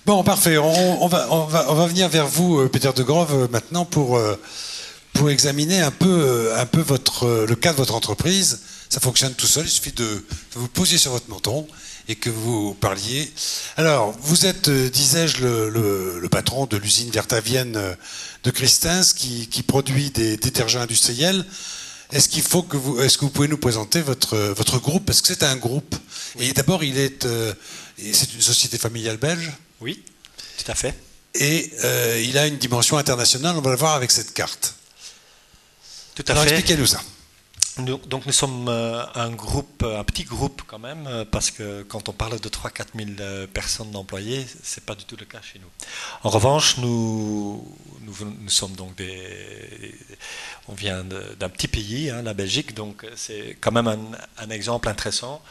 Bon, parfait. On va venir vers vous, Peter de Grove, maintenant pour examiner un peu le cas de votre entreprise. Ça fonctionne tout seul. Il suffit de vous poser sur votre menton et que vous parliez. Alors, vous êtes, disais-je, le patron de l'usine Vertavienne de Christens qui produit des détergents industriels. Est-ce que vous pouvez nous présenter votre groupe? Parce que c'est un groupe. Et d'abord, c'est une société familiale belge. Oui, tout à fait. Et il a une dimension internationale. On va le voir avec cette carte. Tout à Alors, fait. expliquez-nous ça. Donc nous sommes un petit groupe quand même, parce que quand on parle de 3-4 000 personnes d'employés, c'est pas du tout le cas chez nous. En revanche, nous sommes donc on vient d'un petit pays, hein, la Belgique, donc c'est quand même un exemple intéressant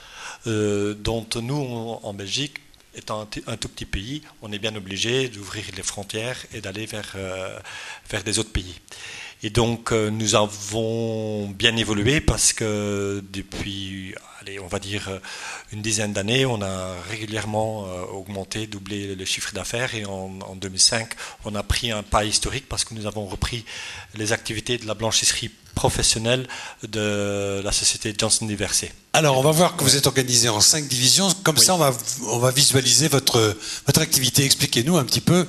dont nous, en Belgique, étant un tout petit pays, on est bien obligé d'ouvrir les frontières et d'aller vers des autres pays. Et donc nous avons bien évolué parce que depuis, on va dire une dizaine d'années, on a régulièrement augmenté, doublé le chiffre d'affaires, et en 2005, on a pris un pas historique parce que nous avons repris les activités de la blanchisserie professionnelle de la société Johnson Diversey. Alors, on va voir que vous êtes organisé en 5 divisions. Comme ça, on va visualiser votre activité. Expliquez-nous un petit peu.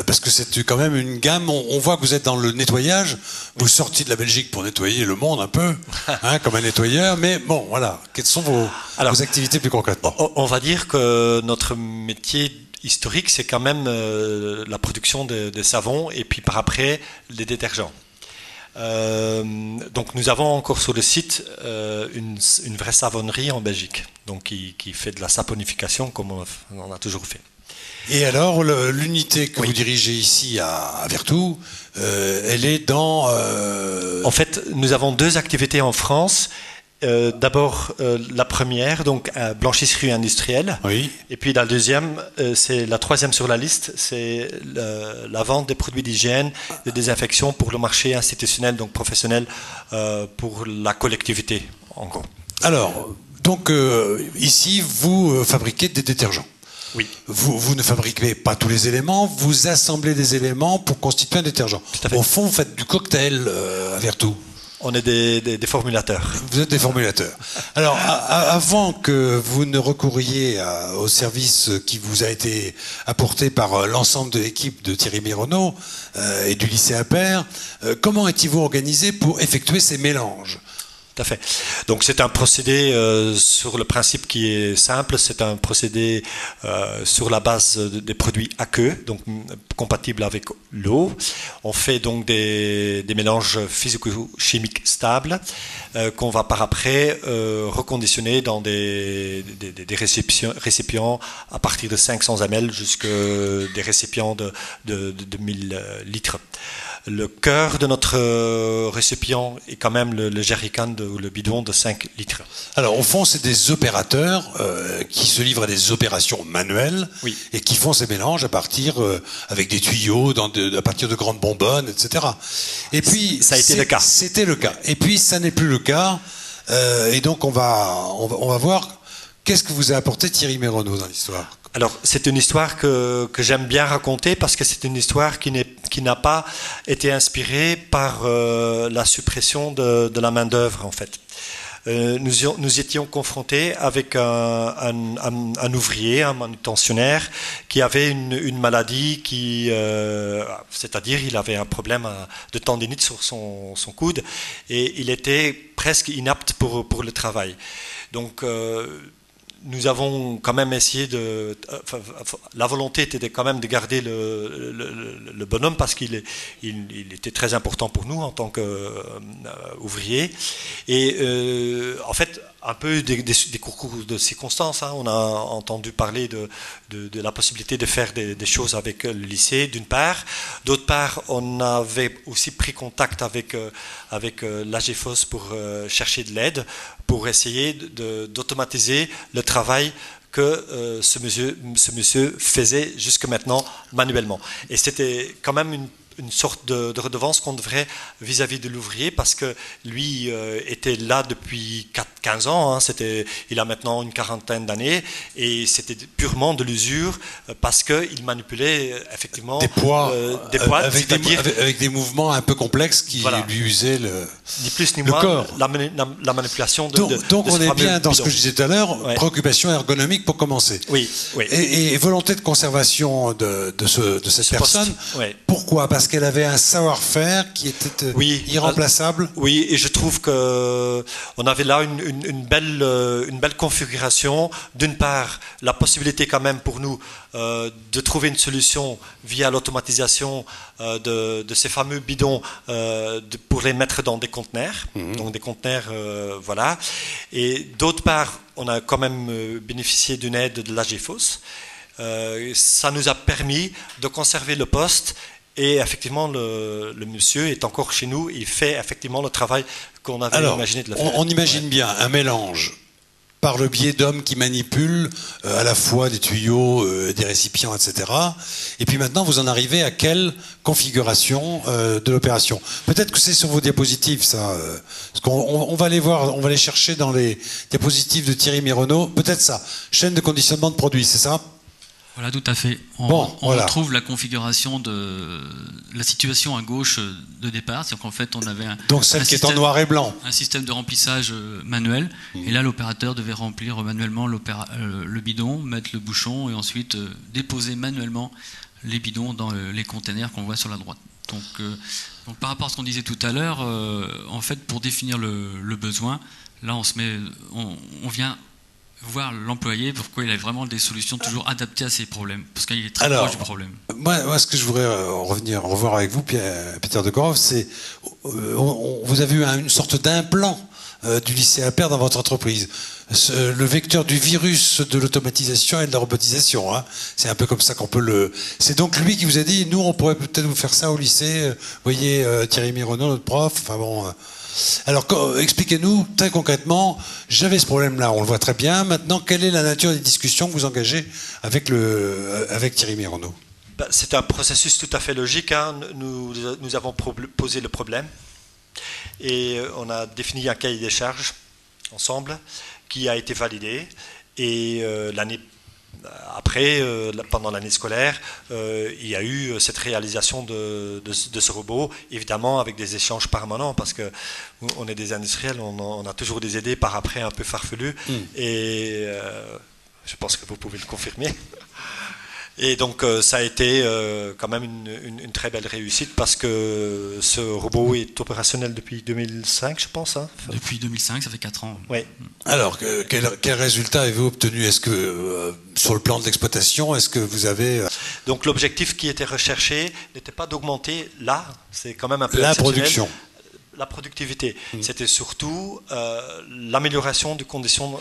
Parce que c'est quand même une gamme. On voit que vous êtes dans le nettoyage. Vous sortiez de la Belgique pour nettoyer le monde un peu, hein, comme un nettoyeur. Mais bon, voilà. Quelles sont vos activités plus concrètement? On va dire que notre métier historique, c'est quand même la production de savon et puis par après, les détergents. Donc nous avons encore sur le site une vraie savonnerie en Belgique, donc qui fait de la saponification comme on a toujours fait. Et alors, l'unité que vous dirigez ici à Vertou, elle est dans... En fait, nous avons 2 activités en France. D'abord, la première, donc blanchisserie industrielle. Oui. Et puis la deuxième, c'est la 3e sur la liste, c'est la vente des produits d'hygiène, de désinfection pour le marché institutionnel, donc professionnel, pour la collectivité, en gros. Alors, donc ici, vous fabriquez des détergents. Oui. Vous ne fabriquez pas tous les éléments, vous assemblez des éléments pour constituer un détergent. Tout à fait. Au fond, vous faites du cocktail à Vertou. On est des formulateurs. Vous êtes des formulateurs. Alors, avant que vous ne recouriez au service qui vous a été apporté par l'ensemble de l'équipe de Thierry Mironneau et du lycée Appert, comment étiez-vous organisé pour effectuer ces mélanges? Tout à fait. Donc c'est un procédé sur le principe qui est simple, c'est un procédé sur la base des produits aqueux, donc compatibles avec l'eau. On fait donc des mélanges physico-chimiques stables qu'on va par après reconditionner dans des récipients à partir de 500 ml jusqu'à des récipients de 1000 litres. Le cœur de notre récipient est quand même le jerrycan ou le bidon de 5 litres. Alors, au fond, c'est des opérateurs qui se livrent à des opérations manuelles et qui font ces mélanges à partir, avec des tuyaux, à partir de grandes bonbonnes, etc. Et puis, ça a été le cas. C'était le cas. Et puis, ça n'est plus le cas. Et donc, on va voir qu'est-ce que vous a apporté Thierry Mironneau dans l'histoire. Alors, c'est une histoire que j'aime bien raconter parce que c'est une histoire qui n'a pas été inspirée par la suppression de la main-d'œuvre, en fait. Nous étions confrontés avec un ouvrier, un manutentionnaire, qui avait une maladie c'est-à-dire il avait un problème de tendinite sur son coude et il était presque inapte pour le travail. Donc, nous avons quand même essayé la volonté était quand même de garder le bonhomme parce qu'il était très important pour nous en tant qu'ouvrier. Et en fait, un peu des concours de circonstances. Hein. On a entendu parler de la possibilité de faire des choses avec le lycée, d'une part. D'autre part, on avait aussi pris contact avec l'AGFOS pour chercher de l'aide, pour essayer d'automatiser le travail que ce monsieur faisait jusque maintenant manuellement. Et c'était quand même une une sorte de redevance qu'on devrait vis-à-vis de l'ouvrier, parce que lui était là depuis 15 ans, hein, il a maintenant une quarantaine d'années, et c'était purement de l'usure, parce qu'il manipulait effectivement des poids, avec des mouvements un peu complexes qui lui usaient ni plus ni le moins corps. La manipulation donc on est bien dans ce que je disais tout à l'heure, préoccupation ergonomique pour commencer. Oui. Et volonté de conservation de cette personne. Pourquoi ? Parce qu'elle avait un savoir-faire qui était irremplaçable. Oui, et je trouve qu'on avait là une belle configuration. D'une part, la possibilité quand même pour nous de trouver une solution via l'automatisation de ces fameux bidons pour les mettre dans des conteneurs. Donc des conteneurs, voilà. Et d'autre part, on a quand même bénéficié d'une aide de l'AGFOS. Ça nous a permis de conserver le poste. Et effectivement, le monsieur est encore chez nous. Il fait effectivement le travail qu'on avait imaginé de le faire. On imagine bien un mélange par le biais d'hommes qui manipulent à la fois des tuyaux, des récipients, etc. Et puis maintenant, vous en arrivez à quelle configuration de l'opération ? Peut-être que c'est sur vos diapositives, ça. Parce qu'on va aller voir, on va aller chercher dans les diapositives de Thierry Mironneau. Peut-être ça. Chaîne de conditionnement de produits, c'est ça ? Voilà, tout à fait. On retrouve la configuration de la situation à gauche de départ. C'est-à-dire qu'en fait, on avait donc celle qui est en noir et blanc. Un système de remplissage manuel. Et là, l'opérateur devait remplir manuellement le bidon, mettre le bouchon et ensuite déposer manuellement les bidons dans les containers qu'on voit sur la droite. Donc par rapport à ce qu'on disait tout à l'heure, en fait, pour définir le besoin, là, on vient voir l'employé, pourquoi il a vraiment des solutions toujours adaptées à ses problèmes, parce qu'il est très proche du problème. Moi, ce que je voudrais revoir avec vous, Peter de Grove, c'est vous avez eu une sorte d'implant du lycée Appert dans votre entreprise. Le vecteur du virus de l'automatisation et de la robotisation. Hein. C'est un peu comme ça qu'on peut le... C'est donc lui qui vous a dit, nous, on pourrait peut-être vous faire ça au lycée. Vous voyez, Thierry Mironneau, notre prof, enfin bon... Alors, expliquez-nous très concrètement, j'avais ce problème-là, on le voit très bien. Maintenant, quelle est la nature des discussions que vous engagez avec Thierry Mironneau ? C'est un processus tout à fait logique. Hein. Nous avons posé le problème et on a défini un cahier des charges ensemble qui a été validé. Et l'année après, pendant l'année scolaire, il y a eu cette réalisation de ce robot, évidemment avec des échanges permanents, parce qu'on est des industriels, on a toujours des idées par après un peu farfelues, et je pense que vous pouvez le confirmer. Et donc ça a été quand même une très belle réussite, parce que ce robot est opérationnel depuis 2005, je pense. Hein. Depuis 2005, ça fait 4 ans. Oui. Alors, quel résultat avez-vous obtenu ? Est-ce que, sur le plan de l'exploitation, est-ce que vous avez... Donc l'objectif qui était recherché n'était pas d'augmenter c'est quand même un peu la production. La productivité, c'était surtout l'amélioration des conditions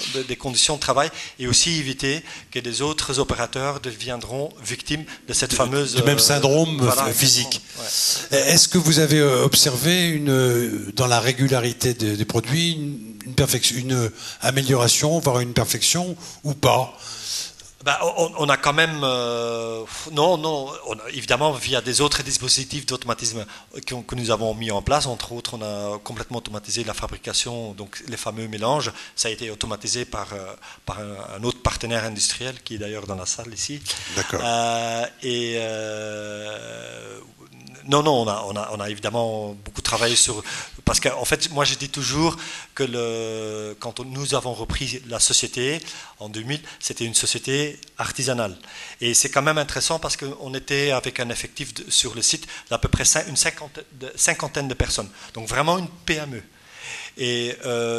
de travail, et aussi éviter que des autres opérateurs deviendront victimes de cette fameuse... Du même syndrome physique. Ouais. Est-ce que vous avez observé dans la régularité des produits une amélioration, voire une perfection, ou pas ? On a quand même... évidemment, via des autres dispositifs d'automatisme que nous avons mis en place, entre autres, on a complètement automatisé la fabrication, donc les fameux mélanges. Ça a été automatisé par un autre partenaire industriel, qui est d'ailleurs dans la salle ici. D'accord. On a évidemment beaucoup travaillé sur... Parce qu'en fait, moi je dis toujours que quand nous avons repris la société en 2000, c'était une société artisanale. Et c'est quand même intéressant parce qu'on était avec un effectif sur le site d'à peu près une cinquantaine de personnes. Donc vraiment une PME. Et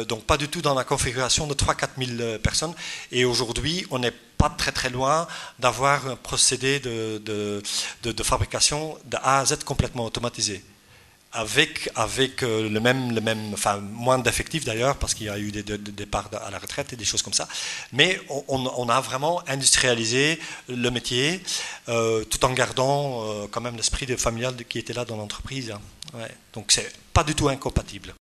donc pas du tout dans la configuration de 3-4 000 personnes. Et aujourd'hui, on n'est pas très très loin d'avoir un procédé de fabrication de A à Z complètement automatisé. Avec le même, enfin moins d'effectifs d'ailleurs, parce qu'il y a eu des départs à la retraite et des choses comme ça. Mais on a vraiment industrialisé le métier, tout en gardant quand même l'esprit familial qui était là dans l'entreprise. Hein. Ouais. Donc c'est pas du tout incompatible.